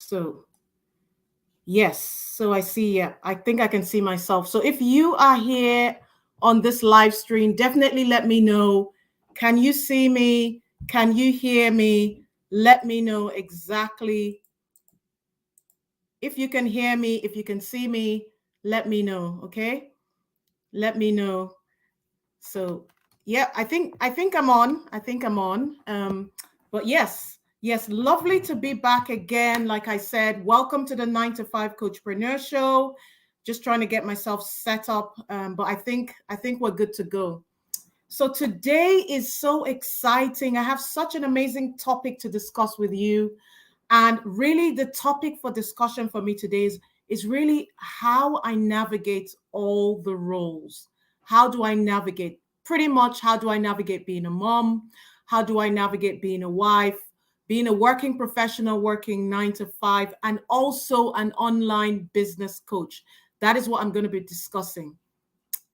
So, yes. So I see, yeah, I think I can see myself. So if you are here on this live stream, definitely let me know. Can you see me? Can you hear me? Let me know exactly. If you can hear me, if you can see me, let me know, okay? Let me know. So, yeah, I think I'm on. I think I'm on. But yes, lovely to be back again. Like I said, welcome to the 9 to 5 Coachpreneur Show. Just trying to get myself set up, but I think we're good to go. So today is so exciting. I have such an amazing topic to discuss with you. And really, the topic for discussion for me today is really how I navigate all the roles. How do I navigate? Pretty much, how do I navigate being a mom? How do I navigate being a wife? Being a working professional, working 9 to 5, and also an online business coach. That is what I'm going to be discussing.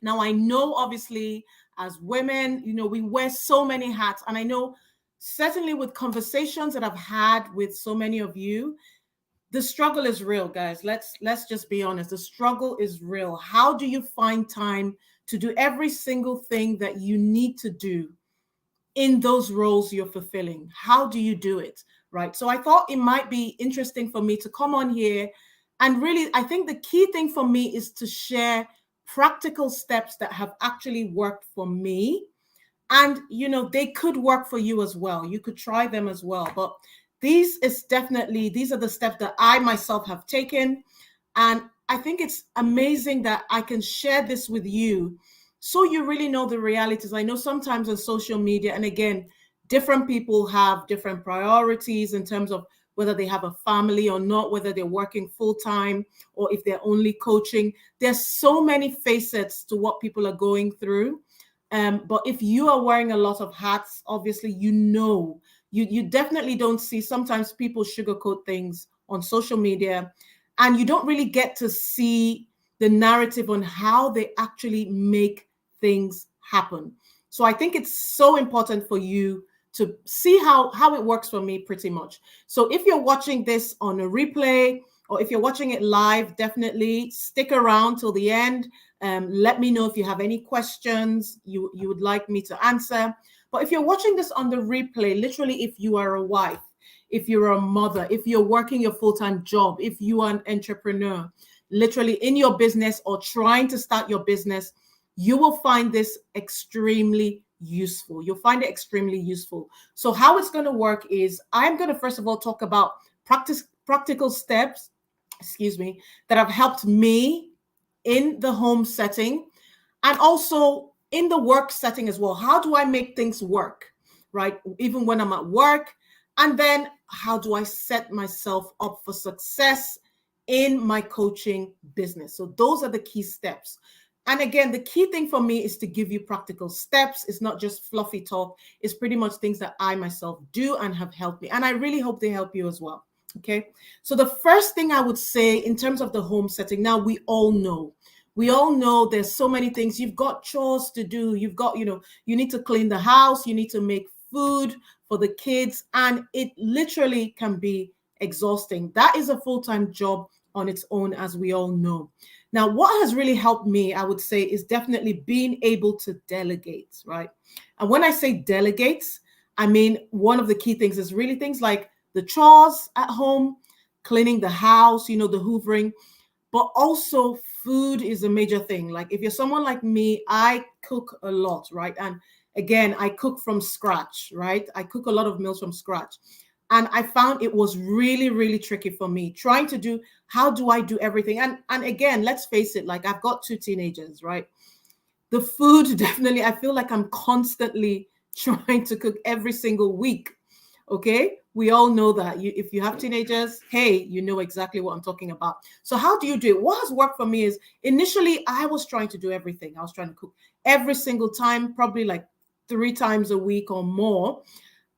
Now, I know obviously as women, we wear so many hats. And I know certainly with conversations that I've had with so many of you, the struggle is real, guys. Let's just be honest. The struggle is real. How do you find time to do every single thing that you need to do in those roles you're fulfilling? How do you do it? Right. So I thought it might be interesting for me to come on here. And really, I think the key thing for me is to share practical steps that have actually worked for me. And, they could work for you as well. You could try them as well. But these are the steps that I myself have taken. And I think it's amazing that I can share this with you so you really know the realities. I know sometimes on social media, and again, different people have different priorities in terms of whether they have a family or not, whether they're working full time or if they're only coaching. There's so many facets to what people are going through. But if you are wearing a lot of hats, obviously, you definitely don't see. Sometimes people sugarcoat things on social media, and you don't really get to see the narrative on how they actually make things happen. So I think it's so important for you to see how it works for me pretty much. So if you're watching this on a replay or if you're watching it live, definitely stick around till the end. Let me know if you have any questions you would like me to answer. But if you're watching this on the replay, literally, if you are a wife, if you're a mother, if you're working your full-time job, if you are an entrepreneur, literally in your business or trying to start your business, you will find this extremely useful. You'll find it extremely useful. So how it's going to work is I'm going to first of all talk about practical steps, that have helped me in the home setting and also in the work setting as well. How do I make things work, right? Even when I'm at work. And then how do I set myself up for success in my coaching business? So those are the key steps. And again, the key thing for me is to give you practical steps. It's not just fluffy talk. It's pretty much things that I myself do and have helped me. And I really hope they help you as well. Okay. So the first thing I would say in terms of the home setting, now we all know there's so many things. You've got chores to do. You've got, you need to clean the house. You need to make food for the kids. And it literally can be exhausting. That is a full-time job on its own, as we all know. Now, what has really helped me, I would say, is definitely being able to delegate, right? And when I say delegate, I mean, one of the key things is really things like the chores at home, cleaning the house, the hoovering, but also food is a major thing. Like if you're someone like me, I cook a lot, right? And again, I cook from scratch, right? I cook a lot of meals from scratch. And I found it was really, really tricky for me trying to do, how do I do everything? And again, let's face it, like I've got 2 teenagers, right? The food, definitely, I feel like I'm constantly trying to cook every single week. Okay, we all know that if you have teenagers, hey, you know exactly what I'm talking about. So how do you do it? What has worked for me is initially I was trying to do everything. I was trying to cook every single time, probably like 3 times a week or more.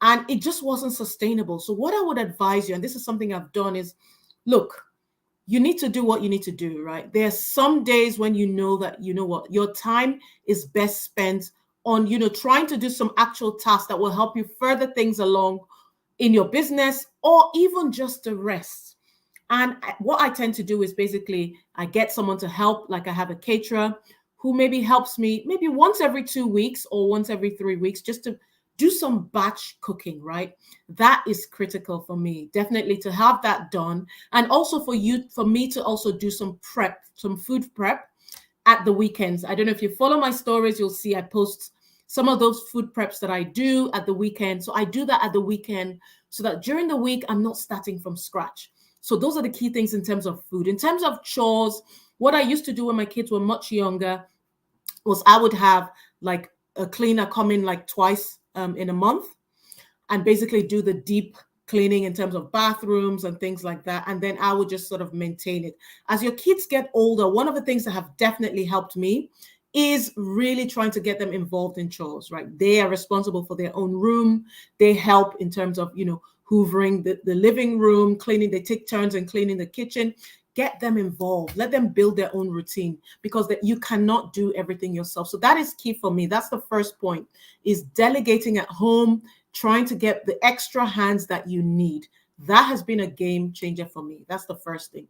And it just wasn't sustainable. So what I would advise you, and this is something I've done, is look, you need to do what you need to do, right? There are some days when you know that, what, your time is best spent on, trying to do some actual tasks that will help you further things along in your business or even just to rest. And what I tend to do is basically I get someone to help, like I have a caterer who maybe helps me maybe once every 2 weeks or once every 3 weeks just to do some batch cooking, right? That is critical for me, definitely to have that done. And also for me to also do some prep, some food prep at the weekends. I don't know if you follow my stories, you'll see I post some of those food preps that I do at the weekend. So I do that at the weekend so that during the week, I'm not starting from scratch. So those are the key things in terms of food. In terms of chores, what I used to do when my kids were much younger was I would have like a cleaner come in like twice in a month and basically do the deep cleaning in terms of bathrooms and things like that. And then I would just sort of maintain it. As your kids get older, one of the things that have definitely helped me is really trying to get them involved in chores, right? They are responsible for their own room. They help in terms of, hoovering the living room, cleaning, they take turns in cleaning the kitchen. Get them involved. Let them build their own routine because that you cannot do everything yourself. So that is key for me. That's the first point, is delegating at home, trying to get the extra hands that you need. That has been a game changer for me. That's the first thing.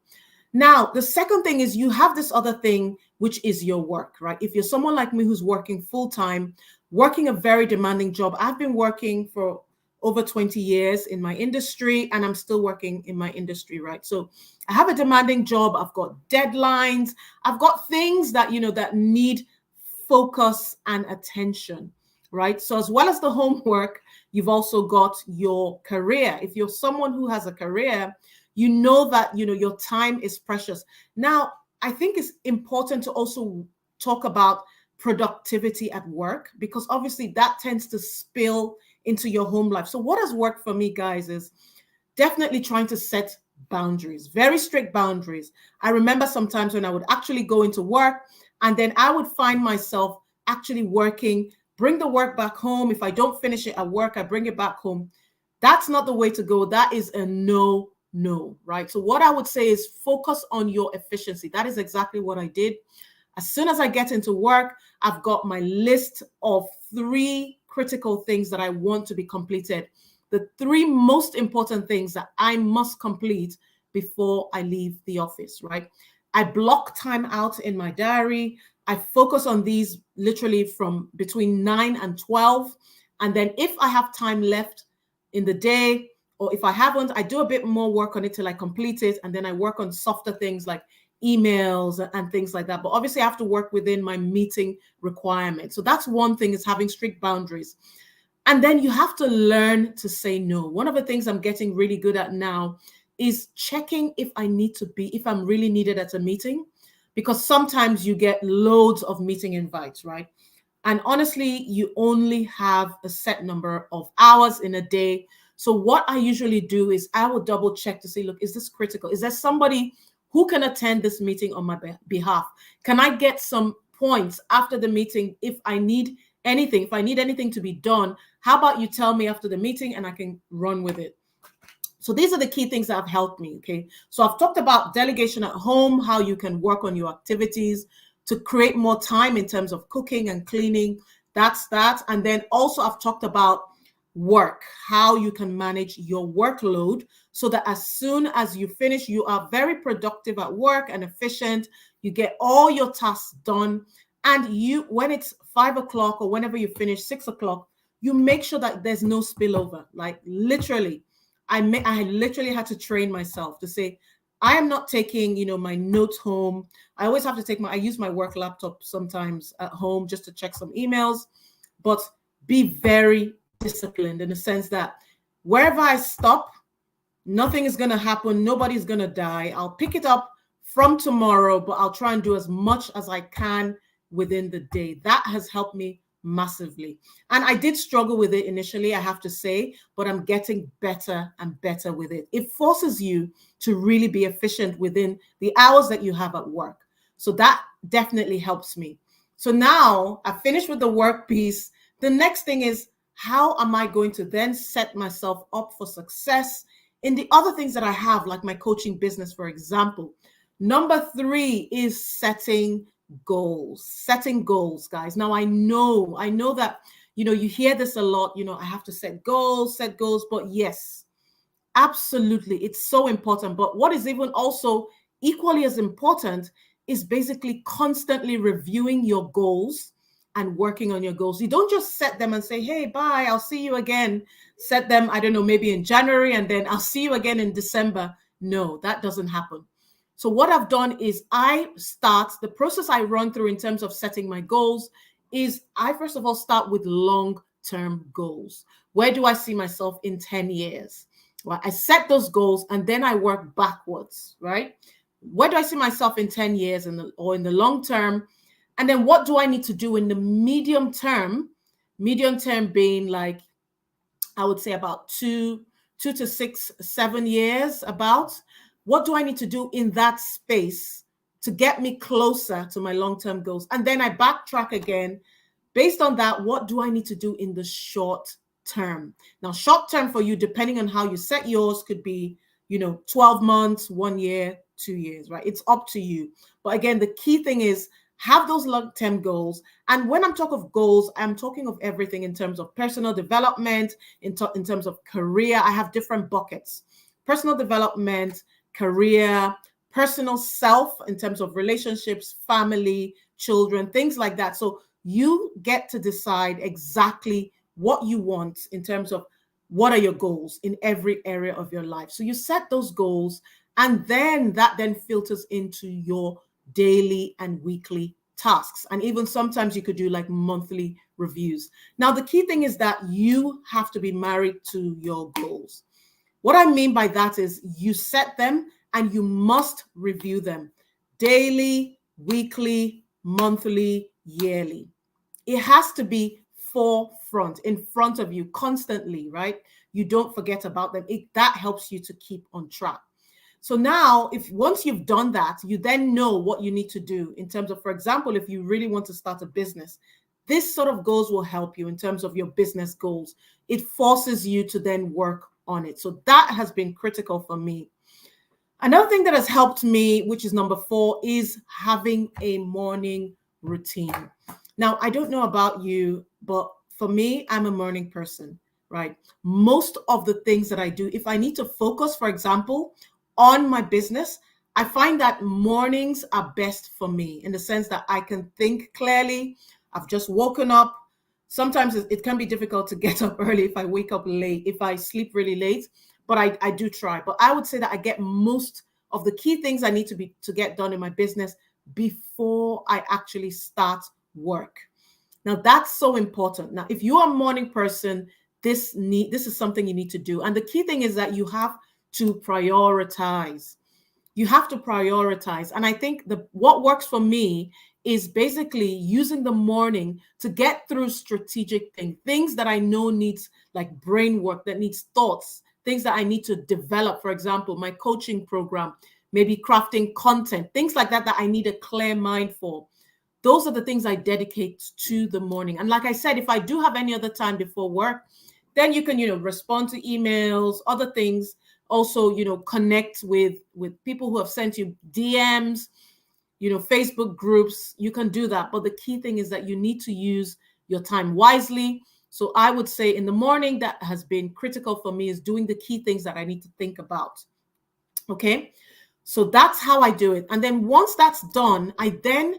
Now, the second thing is you have this other thing, which is your work, right? If you're someone like me who's working full time, working a very demanding job, I've been working for over 20 years in my industry, and I'm still working in my industry, right? So I have a demanding job. I've got deadlines. I've got things that, that need focus and attention, right? So as well as the homework, you've also got your career. If you're someone who has a career, you know that, your time is precious. Now, I think it's important to also talk about productivity at work, because obviously that tends to spill into your home life. So what has worked for me, guys, is definitely trying to set boundaries, very strict boundaries. I remember sometimes when I would actually go into work and then I would find myself actually working, bring the work back home. If I don't finish it at work, I bring it back home. That's not the way to go. That is a no, right? So what I would say is focus on your efficiency. That is exactly what I did. As soon as I get into work, I've got my list of 3 critical things that I want to be completed. The 3 most important things that I must complete before I leave the office, right? I block time out in my diary. I focus on these literally from between 9 and 12. And then if I have time left in the day, or if I haven't, I do a bit more work on it till I complete it. And then I work on softer things like emails and things like that. But obviously I have to work within my meeting requirements. So that's one thing, is having strict boundaries. And then you have to learn to say no. One of the things I'm getting really good at now is checking if I'm really needed at a meeting, because sometimes you get loads of meeting invites, right? And honestly, you only have a set number of hours in a day. So what I usually do is I will double check to see, look, is this critical? Is there somebody who can attend this meeting on my behalf? Can I get some points after the meeting if I need anything? If I need anything to be done, how about you tell me after the meeting and I can run with it? So these are the key things that have helped me, okay? So I've talked about delegation at home, how you can work on your activities to create more time in terms of cooking and cleaning. That's that. And then also I've talked about work, how you can manage your workload so that as soon as you finish, you are very productive at work and efficient. You get all your tasks done. And when it's 5 o'clock or whenever you finish, 6 o'clock, you make sure that there's no spillover. Like literally, I literally had to train myself to say, I am not taking, my notes home. I always have to I use my work laptop sometimes at home just to check some emails, but be very disciplined in the sense that wherever I stop, nothing is going to happen. Nobody's going to die. I'll pick it up from tomorrow, but I'll try and do as much as I can within the day. That has helped me massively. And I did struggle with it initially, I have to say, but I'm getting better and better with it. It forces you to really be efficient within the hours that you have at work. So that definitely helps me. So now I've finished with the work piece. The next thing is, how am I going to then set myself up for success in the other things that I have, like my coaching business, for example? Number 3 is setting goals, guys. Now I know that, you hear this a lot, I have to set goals, but yes, Absolutely. It's so important. But what is even also equally as important is basically constantly reviewing your goals and working on your goals. You don't just set them and say, hey, bye, I'll see you again. Set them, I don't know, maybe in January, and then I'll see you again in December. No, that doesn't happen. So what I've done is the process I run through in terms of setting my goals is I first of all start with long-term goals. Where do I see myself in 10 years? Well, I set those goals and then I work backwards, right? Where do I see myself in 10 years or in the long term? And then what do I need to do in the medium term? Medium term being like, I would say about 2 to 6, 7 years. About what do I need to do in that space to get me closer to my long-term goals? And then I backtrack again. Based on that, what do I need to do in the short term? Now, short term for you, depending on how you set yours, could be, 12 months, 1 year, 2 years, right? It's up to you. But again, the key thing is have those long-term goals. And when I'm talking of goals, I'm talking of everything in terms of personal development, in terms of career. I have different buckets: personal development, career, personal self in terms of relationships, family, children, things like that. So you get to decide exactly what you want in terms of what are your goals in every area of your life. So you set those goals, and then that then filters into your daily and weekly tasks. And even sometimes you could do like monthly reviews. Now, the key thing is that you have to be married to your goals. What I mean by that is you set them and you must review them daily, weekly, monthly, yearly. It has to be forefront, in front of you constantly, right? You don't forget about them. That helps you to keep on track. So now, if once you've done that, you then know what you need to do in terms of, for example, if you really want to start a business, this sort of goals will help you in terms of your business goals. It forces you to then work on it. So that has been critical for me. Another thing that has helped me, which is number 4, is having a morning routine. Now, I don't know about you, but for me, I'm a morning person, right? Most of the things that I do, if I need to focus, for example, on my business, I find that mornings are best for me in the sense that I can think clearly. I've just woken up. Sometimes it can be difficult to get up early if I wake up late, if I sleep really late, but I do try. But I would say that I get most of the key things I need to get done in my business before I actually start work. Now, that's so important. Now, if you're a morning person, this is something you need to do. And the key thing is that you have to prioritize. You have to prioritize. And I think what works for me is basically using the morning to get through strategic things that I know needs like brain work, that needs thoughts, things that I need to develop. For example, my coaching program, maybe crafting content, things like that I need a clear mind for. Those are the things I dedicate to the morning. And like I said, if I do have any other time before work, then you can, respond to emails, other things. Also, connect with people who have sent you DMs, Facebook groups. You can do that. But the key thing is that you need to use your time wisely. So I would say in the morning, that has been critical for me, is doing the key things that I need to think about. Okay. So that's how I do it. And then once that's done, I then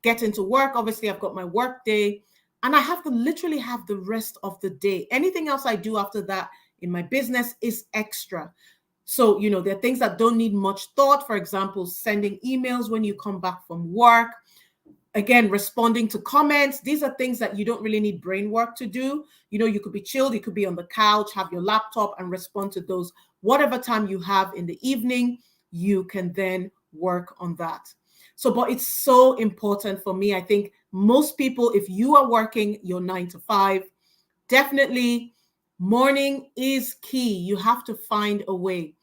get into work. Obviously, I've got my work day and I have to literally have the rest of the day. Anything else I do after that in my business is extra. So, there are things that don't need much thought. For example, sending emails when you come back from work. Again, responding to comments. These are things that you don't really need brain work to do. You could be chilled. You could be on the couch, have your laptop and respond to those. Whatever time you have in the evening, you can then work on that. So, but it's so important for me. I think most people, if you are working your 9 to 5, definitely morning is key. You have to find a way.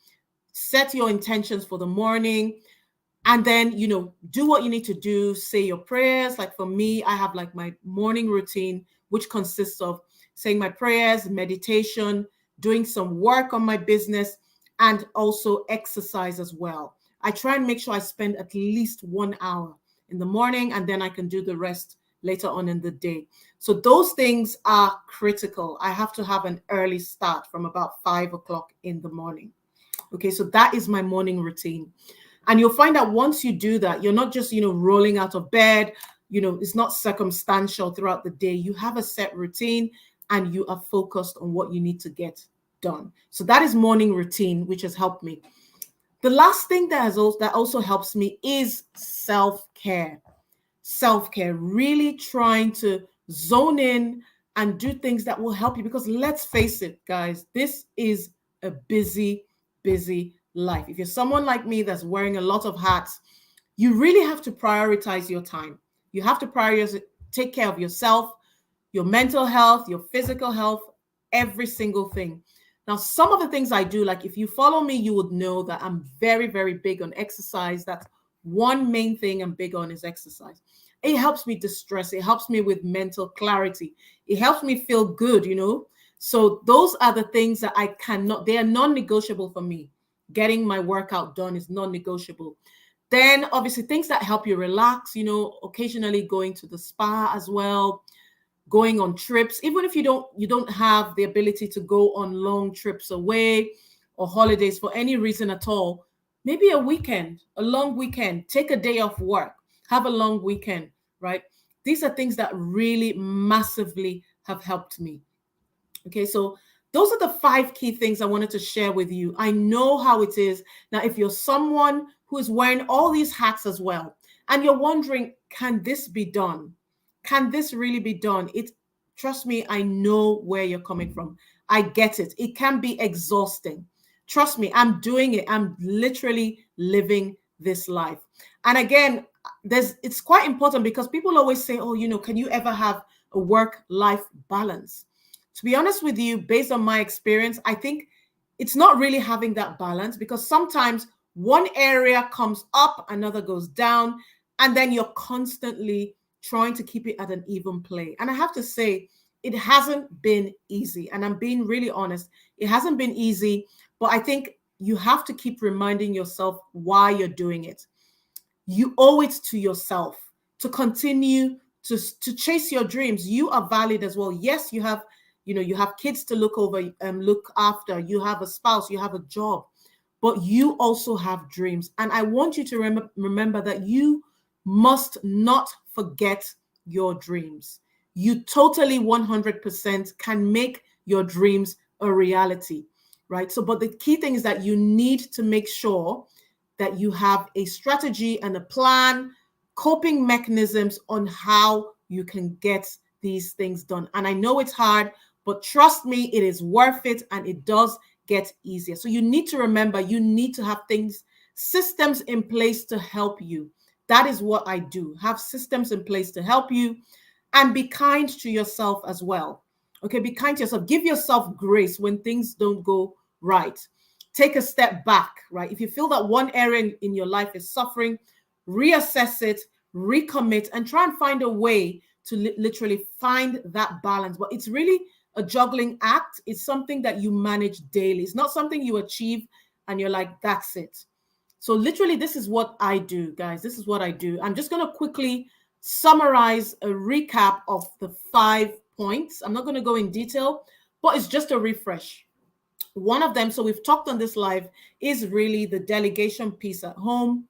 Set your intentions for the morning. And then, do what you need to do, say your prayers. Like for me, I have like my morning routine, which consists of saying my prayers, meditation, doing some work on my business, and also exercise as well. I try and make sure I spend at least 1 hour in the morning, and then I can do the rest later on in the day. So those things are critical. I have to have an early start from about 5 o'clock in the morning. Okay, so that is my morning routine. And you'll find that once you do that, you're not just, rolling out of bed, it's not circumstantial throughout the day. You have a set routine and you are focused on what you need to get done. So that is morning routine, which has helped me. The last thing that also helps me is self-care. Self-care, really trying to zone in and do things that will help you, because let's face it, guys, this is a busy life. If you're someone like me that's wearing a lot of hats, you really have to prioritize your time. You have to prioritize, take care of yourself, your mental health, your physical health, every single thing. Now, some of the things I do, like if you follow me, you would know that I'm very big on exercise. That's one main thing I'm big on, is exercise. It helps me distress. It helps me with mental clarity. It helps me feel good. So those are the things that they are non-negotiable for me. Getting my workout done is non-negotiable. Then obviously things that help you relax, occasionally going to the spa as well, going on trips, even if you don't have the ability to go on long trips away or holidays for any reason at all. Maybe a long weekend, take a day off work, have a long weekend, right? These are things that really massively have helped me. Okay, so those are the 5 key things I wanted to share with you. I know how it is. Now, if you're someone who is wearing all these hats as well, and you're wondering, can this be done? Can this really be done? Trust me, I know where you're coming from. I get it. It can be exhausting. Trust me, I'm doing it. I'm literally living this life. And again, it's quite important, because people always say, oh, can you ever have a work-life balance? To be honest with you, based on my experience, I think it's not really having that balance, because sometimes one area comes up, another goes down, and then you're constantly trying to keep it at an even play. And I have to say, it hasn't been easy. And I'm being really honest. It hasn't been easy, but I think you have to keep reminding yourself why you're doing it. You owe it to yourself to continue to chase your dreams. You are valid as well. Yes, you have kids to look after, you have a spouse, you have a job, but you also have dreams. And I want you to remember that you must not forget your dreams. You totally 100% can make your dreams a reality, right? So, but the key thing is that you need to make sure that you have a strategy and a plan, coping mechanisms on how you can get these things done. And I know it's hard, but trust me, it is worth it, and it does get easier. So you need to remember, you need to have systems in place to help you. That is what I do. Have systems in place to help you, and be kind to yourself as well. Okay, be kind to yourself. Give yourself grace when things don't go right. Take a step back, right? If you feel that one area in your life is suffering, reassess it, recommit, and try and find a way to literally find that balance. But it's really a juggling act. It's something that you manage daily. It's not something you achieve and you're like, that's it. So literally, this is what I do, guys. This is what I do. I'm just going to quickly summarize a recap of the 5 points. I'm not going to go in detail, but it's just a refresh. One of them, so we've talked on this live, is really the delegation piece at home,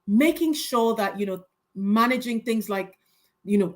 making sure that, managing things like,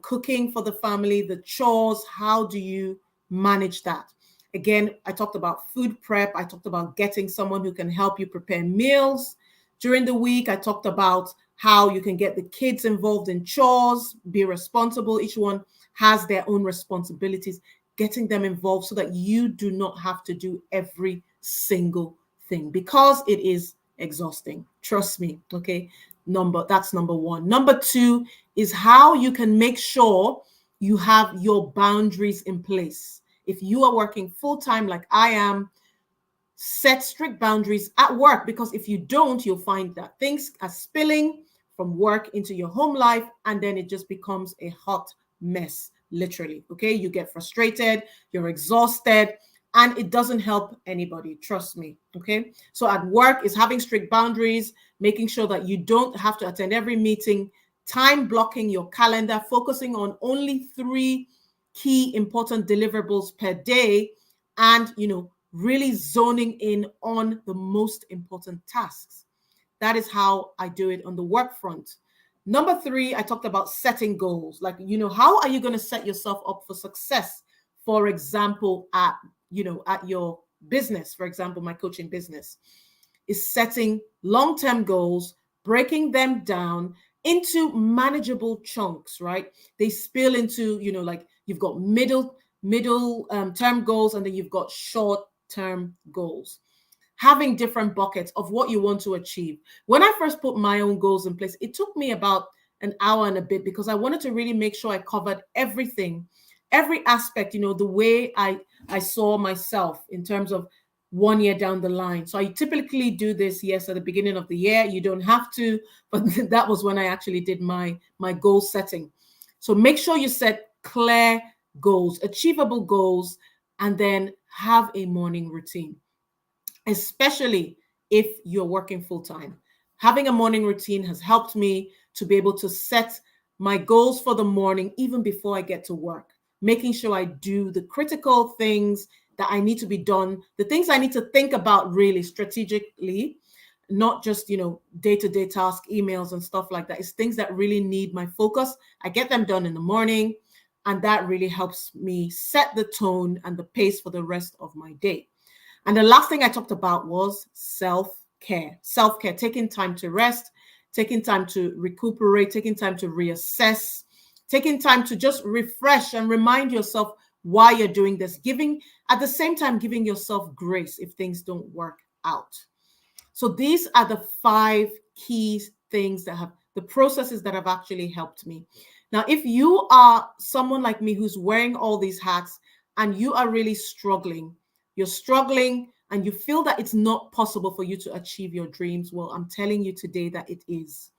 cooking for the family, the chores. How do you manage that? Again, I talked about food prep. I talked about getting someone who can help you prepare meals during the week. I talked about how you can get the kids involved in chores, be responsible. Each one has their own responsibilities, getting them involved so that you do not have to do every single thing, because it is exhausting. Trust me. Okay. That's number 1. Number 2 is how you can make sure you have your boundaries in place. If you are working full-time like I am, set strict boundaries at work, because if you don't, you'll find that things are spilling from work into your home life, and then it just becomes a hot mess, literally. Okay, you get frustrated, you're exhausted, and it doesn't help anybody. Trust me. Okay, so at work is having strict boundaries, making sure that you don't have to attend every meeting, time blocking your calendar, focusing on only 3 key important deliverables per day, and really zoning in on the most important tasks. That is how I do it on the work front. Number three, I talked about setting goals. Like, how are you going to set yourself up for success? For example, at your business, for example, my coaching business is setting long-term goals, breaking them down into manageable chunks, right? They spill into, like you've got middle term goals, and then you've got short term goals, having different buckets of what you want to achieve. When I first put my own goals in place, it took me about an hour and a bit because I wanted to really make sure I covered everything, every aspect, the way I saw myself in terms of 1 year down the line. So I typically do this, yes, at the beginning of the year. You don't have to, but that was when I actually did my goal setting. So make sure you set clear goals, achievable goals, and then have a morning routine, especially if you're working full time. Having a morning routine has helped me to be able to set my goals for the morning even before I get to work, making sure I do the critical things that I need to be done, the things I need to think about really strategically, not just, day-to-day tasks, emails and stuff like that. It's things that really need my focus. I get them done in the morning, and that really helps me set the tone and the pace for the rest of my day. And the last thing I talked about was self-care. Self-care, taking time to rest, taking time to recuperate, taking time to reassess, taking time to just refresh and remind yourself why you're doing this, at the same time, giving yourself grace if things don't work out. So these are the 5 key things the processes that have actually helped me. Now, if you are someone like me who's wearing all these hats and you are really struggling, you're struggling and you feel that it's not possible for you to achieve your dreams, well, I'm telling you today that it is.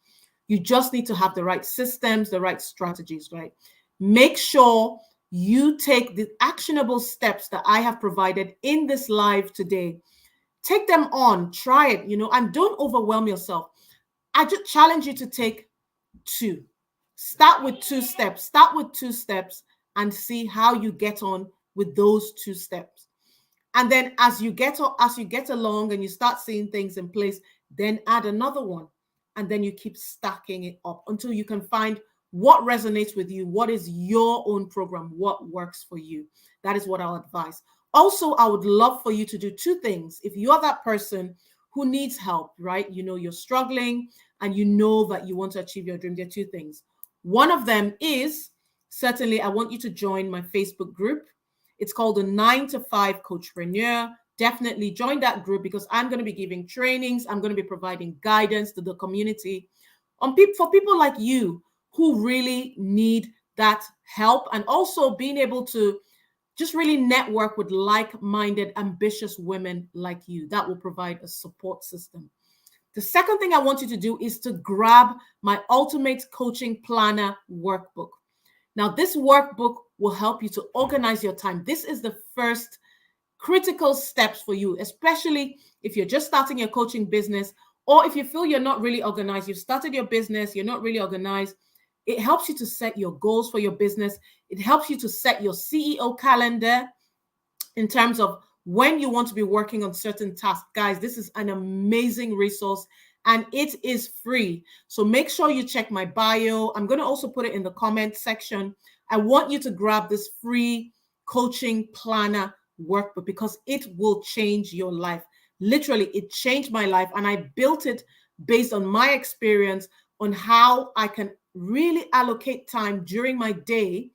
You just need to have the right systems, the right strategies, right? Make sure you take the actionable steps that I have provided in this live today. Take them on, try it, and don't overwhelm yourself. I just challenge you to take 2. Start with 2 steps. Start with 2 steps and see how you get on with those 2 steps. And then as you get along and you start seeing things in place, then add another one. And then you keep stacking it up until you can find what resonates with you, what is your own program, what works for you. That is what I'll advise. Also, I would love for you to do 2 things. If you're that person who needs help, right? You're struggling and you know that you want to achieve your dream, there are 2 things. One of them is, certainly, I want you to join my Facebook group. It's called the 9 to 5 Coachpreneur. Definitely join that group because I'm going to be giving trainings. I'm going to be providing guidance to the community for people like you who really need that help, and also being able to just really network with like-minded, ambitious women like you. That will provide a support system. The second thing I want you to do is to grab my Ultimate Coaching Planner workbook. Now, this workbook will help you to organize your time. This is the first critical steps for you, especially if you're just starting your coaching business, or if you feel you're not really organized, you've started your business, you're not really organized. It helps you to set your goals for your business. It helps you to set your CEO calendar in terms of when you want to be working on certain tasks. Guys, this is an amazing resource and it is free. So make sure you check my bio. I'm going to also put it in the comment section. I want you to grab this free coaching planner workbook because it will change your life. Literally, it changed my life, and I built it based on my experience on how I can really allocate time during my day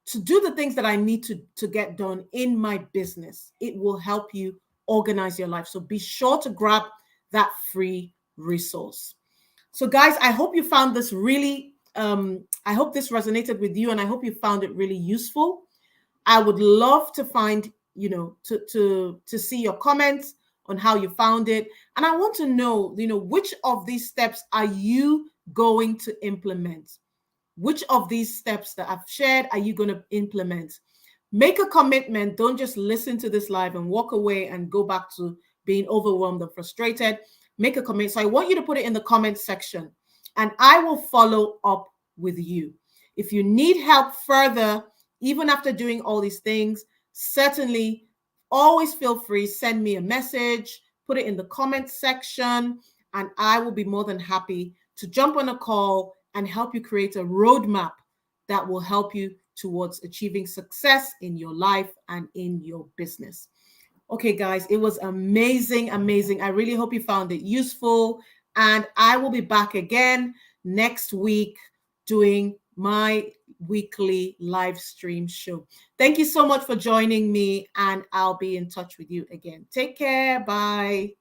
to do the things that I need to get done in my business. It will help you organize your life. So be sure to grab that free resource. So guys, I hope you found this really, I hope this resonated with you, and I hope you found it really useful. I would love to find, to see your comments on how you found it. And I want to know, which of these steps are you going to implement? Which of these steps that I've shared are you going to implement? Make a commitment. Don't just listen to this live and walk away and go back to being overwhelmed and frustrated. Make a commitment. So I want you to put it in the comment section, and I will follow up with you. If you need help further, even after doing all these things, certainly always feel free, send me a message, put it in the comments section, and I will be more than happy to jump on a call and help you create a roadmap that will help you towards achieving success in your life and in your business. Okay, guys, it was amazing, amazing. I really hope you found it useful. And I will be back again next week doing my weekly live stream show. Thank you so much for joining me, and I'll be in touch with you again. Take care. Bye.